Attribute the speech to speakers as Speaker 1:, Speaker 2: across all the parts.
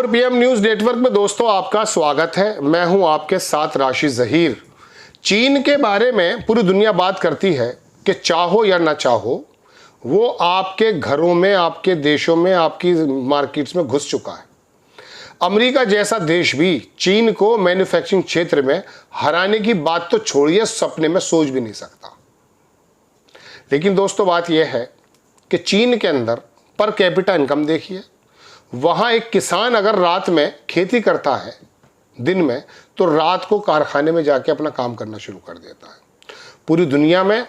Speaker 1: और PM news network में दोस्तों आपका स्वागत है। मैं हूं आपके साथ राशि जहीर। चीन के बारे में पूरी दुनिया बात करती है कि चाहो या ना चाहो वो आपके घरों में, आपके देशों में, आपकी मार्केट्स में घुस चुका है। अमेरिका जैसा देश भी चीन को मैन्युफैक्चरिंग क्षेत्र में हराने की बात तो छोड़िए, सपने में सोच भी नहीं सकता। लेकिन दोस्तों बात यह है कि चीन के अंदर पर कैपिटा इनकम देखिए, वहाँ एक किसान अगर रात में खेती करता है दिन में, तो रात को कारखाने में जाके अपना काम करना शुरू कर देता है। पूरी दुनिया में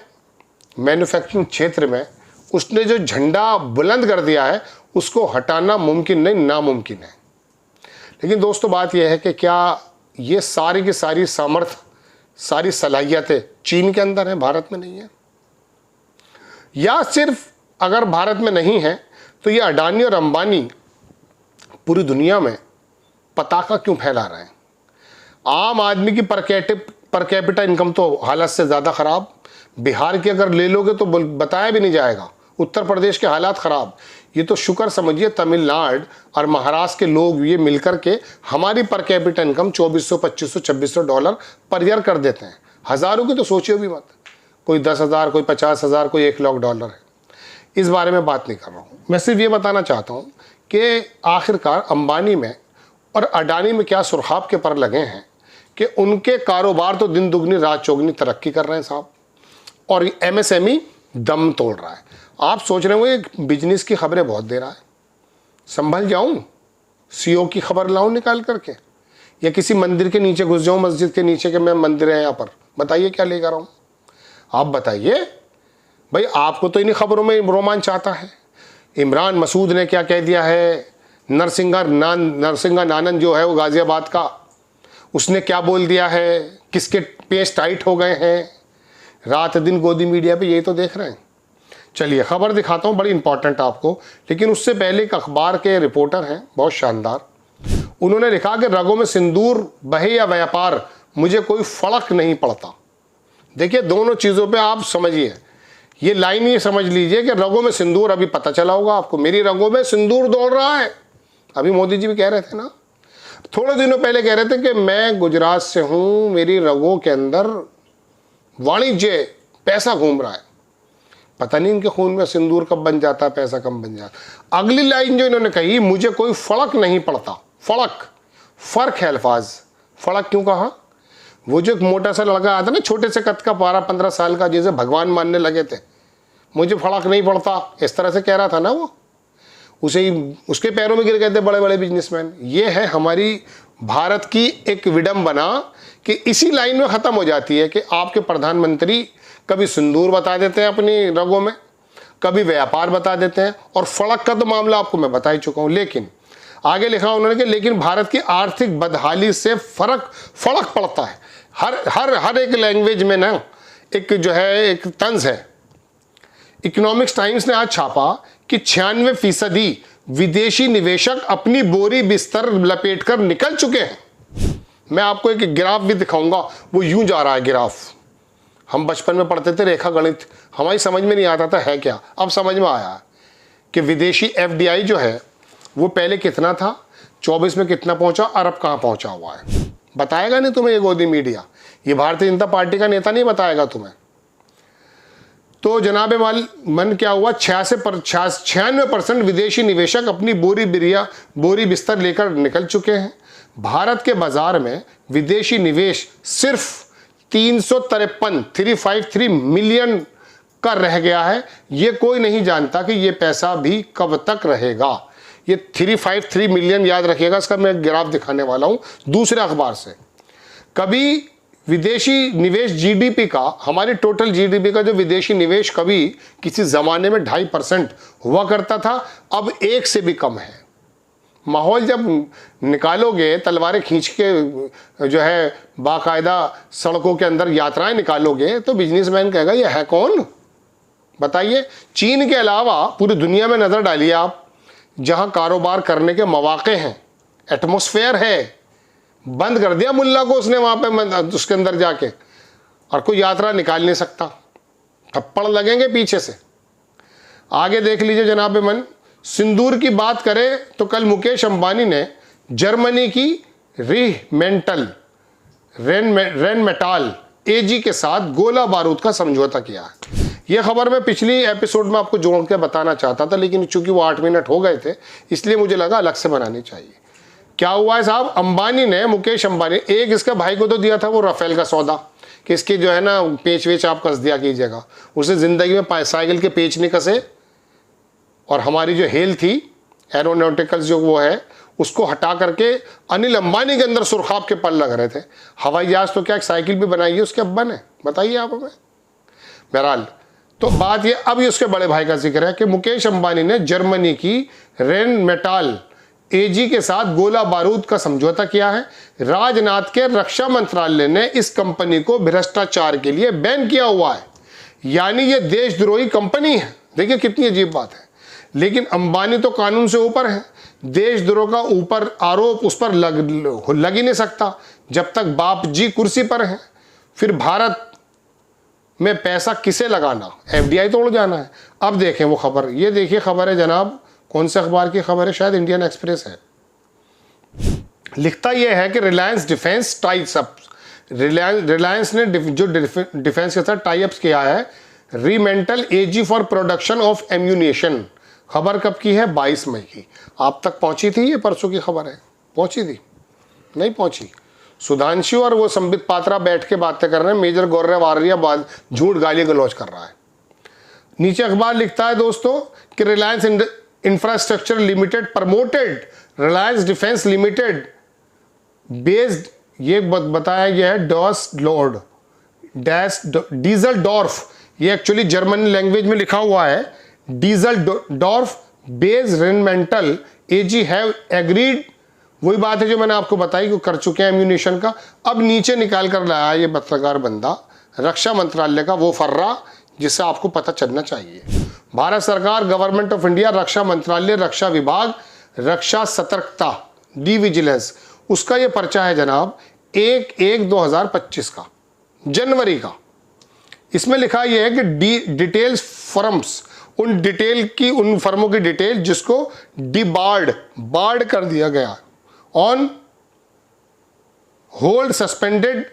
Speaker 1: मैन्युफैक्चरिंग क्षेत्र में उसने जो झंडा बुलंद कर दिया है उसको हटाना मुमकिन नहीं, नामुमकिन है। लेकिन दोस्तों बात यह है कि क्या ये सारी की सारी सामर्थ्य, सारी सलाहियतें चीन के अंदर है, भारत में नहीं है? या सिर्फ अगर भारत में नहीं है तो ये अडानी और अंबानी पूरी दुनिया में पताका क्यों फैला रहे हैं? आम आदमी की पर कैपिटा इनकम तो हालत से ज़्यादा ख़राब। बिहार की अगर ले लोगे तो बताया भी नहीं जाएगा। उत्तर प्रदेश के हालात ख़राब। ये तो शुक्र समझिए तमिलनाडु और महाराष्ट्र के लोग ये मिलकर के हमारी per capita income 2400, 2500, 2600 dollar per year कर देते हैं। हज़ारों की तो सोचिए भी मत। कोई 10,000, कोई 50,000, कोई 1 लाख डॉलर है। इस बारे में बात नहीं कर रहा हूँ। मैं सिर्फ ये बताना चाहता हूँ कि आखिरकार अंबानी में और अडानी में क्या सुरखाब के पर लगे हैं कि उनके कारोबार तो दिन दुगनी रात चौगनी तरक्की कर रहे हैं साहब, और एमएसएमई दम तोड़ रहा है। आप सोच रहे होंगे बिजनेस की खबरें बहुत दे रहा है, संभल जाऊं, सीओ की खबर लाऊं निकाल करके, या किसी मंदिर के नीचे घुस जाऊं, मस्जिद के नीचे के मैं मंदिर है यहाँ पर, बताइए क्या लेकर आऊं? आप बताइए भाई, आपको तो इन्हीं खबरों में रोमांच आता है। इमरान मसूद ने क्या कह दिया है, नरसिंगा नानन जो है वो गाजियाबाद का, उसने क्या बोल दिया है, किसके पेच टाइट हो गए हैं। रात दिन गोदी मीडिया पे यही तो देख रहे हैं। चलिए खबर दिखाता हूँ, बड़ी इंपॉर्टेंट आपको। लेकिन उससे पहले एक अखबार के रिपोर्टर हैं बहुत शानदार, उन्होंने लिखा कि रगों में सिंदूर बहे या व्यापार, मुझे कोई फर्क नहीं पड़ता। देखिए दोनों चीज़ों पे आप समझिए, ये लाइन ये समझ लीजिए कि रगों में सिंदूर, अभी पता चला होगा आपको, मेरी रगों में सिंदूर दौड़ रहा है। अभी मोदी जी भी कह रहे थे ना, थोड़े दिनों पहले कह रहे थे कि मैं गुजरात से हूँ, मेरी रगों के अंदर वाणिज्य पैसा घूम रहा है। पता नहीं इनके खून में सिंदूर कब बन जाता है, पैसा कब बन जाता। अगली लाइन जो इन्होंने कही, मुझे कोई फर्क नहीं पड़ता। फर्क है अल्फाज। फर्क क्यों कहा? वो जो एक मोटा सा लड़का आता ना, छोटे से कद का, 12-15 साल का, जिसे भगवान मानने लगे थे, मुझे फर्क नहीं पड़ता, इस तरह से कह रहा था ना वो, उसे ही उसके पैरों में गिर गए थे बड़े बड़े बिजनेसमैन। ये है हमारी भारत की एक विडंबना कि इसी लाइन में ख़त्म हो जाती है कि आपके प्रधानमंत्री कभी सिंदूर बता देते हैं अपनी रगों में, कभी व्यापार बता देते हैं, और फर्क का तो मामला आपको मैं बता ही चुका हूँ। लेकिन आगे लिखा उन्होंने कि लेकिन भारत की आर्थिक बदहाली से फर्क पड़ता है। हर एक लैंग्वेज में ना एक जो है एक तंज है। इकोनॉमिक्स टाइम्स ने आज छापा कि 96% विदेशी निवेशक अपनी बोरी बिस्तर लपेटकर निकल चुके हैं। मैं आपको एक ग्राफ भी दिखाऊंगा, वो यूं जा रहा है ग्राफ। हम बचपन में पढ़ते थे रेखा गणित, हमारी समझ में नहीं आता था है क्या, अब समझ में आया कि विदेशी एफडीआई जो है वो पहले कितना था, 24 में कितना पहुंचा, और अब कहाँ पहुंचा हुआ है। बताएगा नहीं तुम्हें ये गोदी मीडिया, ये भारतीय जनता पार्टी का नेता नहीं बताएगा तुम्हें। तो जनाबे मन क्या हुआ, 96% विदेशी निवेशक अपनी बोरी बिस्तर लेकर निकल चुके हैं। भारत के बाजार में विदेशी निवेश सिर्फ 353 मिलियन का रह गया है। ये कोई नहीं जानता कि ये पैसा भी कब तक रहेगा। ये 353 मिलियन याद रखिएगा, इसका मैं ग्राफ दिखाने वाला हूँ दूसरे अखबार से। कभी विदेशी निवेश जीडीपी का, हमारी टोटल जीडीपी का जो विदेशी निवेश कभी किसी ज़माने में 2.5% हुआ करता था, अब 1 से भी कम है। माहौल जब निकालोगे, तलवारें खींच के जो है बाकायदा सड़कों के अंदर यात्राएं निकालोगे, तो बिजनेसमैन कहेगा ये है कौन? बताइए। चीन के अलावा पूरी दुनिया में नज़र डालिए आप, जहां कारोबार करने के मौके हैं, एटमॉस्फेयर है, बंद कर दिया मुल्ला को उसने वहां पे उसके अंदर जाके, और कोई यात्रा निकाल नहीं सकता, थप्पड़ लगेंगे पीछे से। आगे देख लीजिए जनाब मन, सिंदूर की बात करें तो कल मुकेश अंबानी ने जर्मनी की रेनमेटाल एजी के साथ गोला बारूद का समझौता किया है। यह खबर मैं पिछली एपिसोड में आपको जोड़ के बताना चाहता था, लेकिन चूंकि वो 8 मिनट हो गए थे इसलिए मुझे लगा अलग से बनानी चाहिए। क्या हुआ है साहब, अंबानी ने, मुकेश अंबानी, एक इसका भाई को तो दिया था वो राफेल का सौदा कि इसके जो है ना पेच वेच आप कस दिया कीजिएगा। उसने ज़िंदगी में साइकिल के पेच नहीं कसे, और हमारी जो हेल थी एरोनॉटिकल्स जो वो है उसको हटा करके अनिल अंबानी के अंदर सुरखाब के पल लग रहे थे। हवाई जहाज तो क्या एक साइकिल भी बनाई है उसके अब्बा ने, बताइए आप हमें। बहरहाल तो बात ये, अब ये उसके बड़े भाई का जिक्र है कि मुकेश अंबानी ने जर्मनी की रेनमेटाल एजी के साथ गोला बारूद का समझौता किया है। राजनाथ के रक्षा मंत्रालय ने इस कंपनी को भ्रष्टाचार के लिए बैन किया हुआ है, यानी ये देशद्रोही कंपनी है। देखिए कितनी अजीब बात है, लेकिन अंबानी तो कानून से ऊपर है। देशद्रोह का ऊपर आरोप उस पर लग ही नहीं सकता जब तक बाप जी कुर्सी पर हैं। फिर भारत में पैसा किसे लगाना, एफडीआई तोड़ जाना है। अब देखें वो खबर, ये देखिए खबर है जनाब, कौन से अखबार की खबर है, शायद इंडियन एक्सप्रेस है। लिखता यह है कि Reliance defence types up, Reliance ने जो डिफेंस के साथ टाई अप्स किया है, रीमेंटल एजी फॉर प्रोडक्शन ऑफ एम्यूनिशन। खबर कब की है, 22 मई की। आप तक पहुंची थी, ये परसों की खबर है, पहुंची थी? नहीं पहुंची। सुधांशु और वो संबित पात्रा बैठ के बातें कर रहे हैं, मेजर गौरव वारिया बाद झूठ गाली गलौज कर रहा है। नीचे अखबार लिखता है दोस्तों कि Reliance Infrastructure Limited promoted Reliance Defence Limited based, ये बताया गया है डीजल डॉर्फ, ये एक्चुअली जर्मन लैंग्वेज में लिखा हुआ है, Dusseldorf based Rheinmetall AG have agreed. वही बात है जो मैंने आपको बताई कि कर चुके हैं एम्यूनिशन का। अब नीचे निकाल कर लाया ये पत्रकार बंदा रक्षा मंत्रालय का वो फर्रा जिससे आपको पता चलना चाहिए। भारत सरकार, गवर्नमेंट ऑफ इंडिया, रक्षा मंत्रालय, रक्षा विभाग, रक्षा सतर्कता, डी विजिलेंस, उसका ये पर्चा है जनाब 1/1/2025 का, जनवरी का। इसमें लिखा यह है कि डिटेल्स फर्म्स, उन फर्मों की डिटेल जिसको बार्ड कर दिया गया, on hold, suspended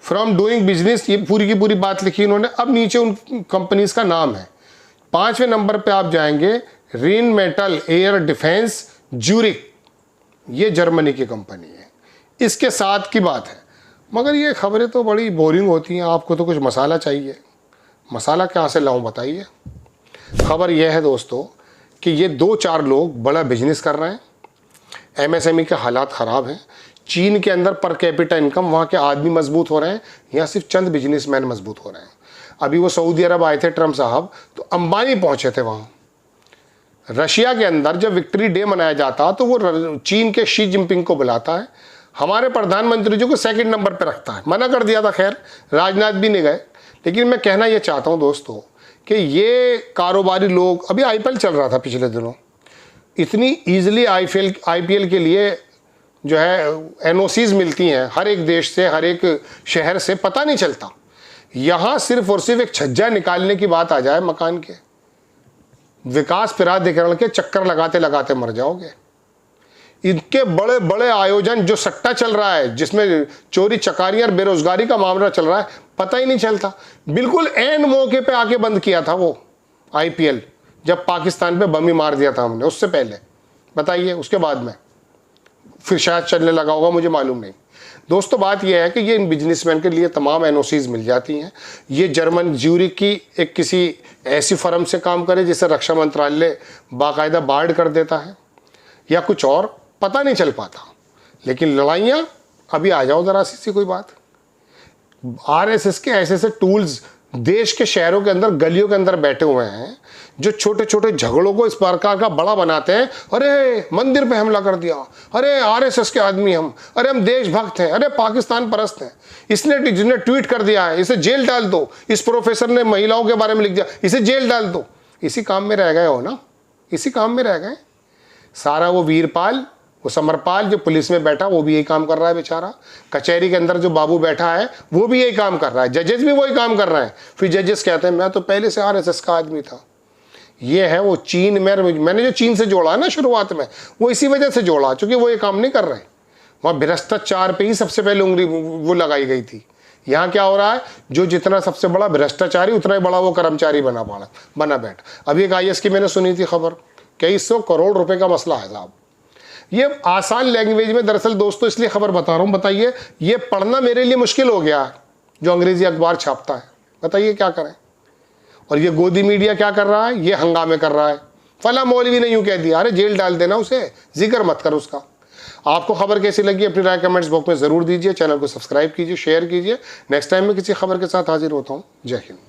Speaker 1: from doing business, ये पूरी की पूरी बात लिखी इन्होंने। अब नीचे उन कंपनीज का नाम है। 5वें नंबर पे आप जाएंगे, रेनमेटल एयर डिफेंस ज्यूरिक, ये जर्मनी की कंपनी है। इसके साथ की बात है, मगर ये खबरें तो बड़ी बोरिंग होती हैं। आपको तो कुछ मसाला चाहिए, मसाला कहाँ से लाऊं बताइए। खबर यह है दोस्तों कि ये 2-4 लोग बड़ा बिजनेस कर रहे हैं। एमएसएमई के हालात ख़राब हैं। चीन के अंदर पर कैपिटा इनकम, वहाँ के आदमी मजबूत हो रहे हैं, यहाँ सिर्फ चंद बिजनेसमैन मजबूत हो रहे हैं। अभी वो सऊदी अरब आए थे ट्रम्प साहब, तो अंबानी पहुँचे थे वहाँ। रशिया के अंदर जब विक्ट्री डे मनाया जाता तो वो चीन के शी जिनपिंग को बुलाता है, हमारे प्रधानमंत्री जी को 2nd नंबर पर रखता है। मना कर दिया था, खैर राजनाथ भी नहीं गए। लेकिन मैं कहना ये चाहता हूँ दोस्तों कि ये कारोबारी लोग, अभी आईपीएल चल रहा था पिछले दिनों, इतनी ईजिली आईपीएल के लिए जो है एनओसीज मिलती हैं हर एक देश से, हर एक शहर से, पता नहीं चलता। यहाँ सिर्फ और सिर्फ एक छज्जा निकालने की बात आ जाए मकान के, विकास प्राधिकरण के चक्कर लगाते लगाते मर जाओगे। इनके बड़े बड़े आयोजन, जो सट्टा चल रहा है जिसमें चोरी चकारियां और बेरोजगारी का मामला चल रहा है, पता ही नहीं चलता। बिल्कुल एन मौके पे आके बंद किया था वो आईपीएल, जब पाकिस्तान पे बम ही मार दिया था हमने। उससे पहले बताइए, उसके बाद में फिर शायद चलने लगा होगा, मुझे मालूम नहीं। दोस्तों बात यह है कि ये इन बिजनेसमैन के लिए तमाम एनओसीज मिल जाती हैं। ये जर्मन ज्यूरिक की एक किसी ऐसी फर्म से काम करे जिसे रक्षा मंत्रालय बाकायदा बार्ड कर देता है, या कुछ और, पता नहीं चल पाता। लेकिन लड़ाइयाँ, अभी आ जाओ जरा सी कोई बात। आरएसएस के ऐसे ऐसे टूल्स देश के शहरों के अंदर, गलियों के अंदर बैठे हुए हैं जो छोटे छोटे झगड़ों को इस प्रकार का बड़ा बनाते हैं। अरे मंदिर पे हमला कर दिया, अरे आरएसएस के आदमी हम, अरे हम देशभक्त हैं, अरे पाकिस्तान परस्त हैं, इसने जिसने ट्वीट कर दिया है इसे जेल डाल दो, इस प्रोफेसर ने महिलाओं के बारे में लिख दिया इसे जेल डाल दो। इसी काम में रह गए हो ना, इसी काम में रह गए सारा। वो वीरपाल, वो समरपाल जो पुलिस में बैठा, वो भी यही काम कर रहा है बेचारा। कचहरी के अंदर जो बाबू बैठा है वो भी यही काम कर रहा है। जजेस भी वही काम कर रहे हैं। फिर जजेस कहते हैं मैं तो पहले से आरएसएस का आदमी था। ये है वो चीन में, मैंने जो चीन से जोड़ा है ना शुरुआत में, वो इसी वजह से जोड़ा, क्योंकि वो ये काम नहीं कर रहे। वहाँ भ्रष्टाचार पे ही सबसे पहले उंगली वो लगाई गई थी। यहाँ क्या हो रहा है, जो जितना सबसे बड़ा भ्रष्टाचारी उतना ही बड़ा वो कर्मचारी बना बैठ। अभी एक IAS की मैंने सुनी थी खबर, कई 100 करोड़ रुपए का मसला है साहब। ये आसान लैंग्वेज में, दरअसल दोस्तों इसलिए खबर बता रहा हूँ, बताइए ये पढ़ना मेरे लिए मुश्किल हो गया है जो अंग्रेजी अखबार छापता है, बताइए क्या करें। और ये गोदी मीडिया क्या कर रहा है, ये हंगामे कर रहा है, फला मौलवी ने यूं कह दिया, अरे जेल डाल देना उसे, जिक्र मत कर उसका। आपको खबर कैसी लगी अपनी राय कमेंट्स बॉक्स में जरूर दीजिए, चैनल को सब्सक्राइब कीजिए, शेयर कीजिए। नेक्स्ट टाइम मैं किसी खबर के साथ हाजिर होता हूँ। जय हिंद।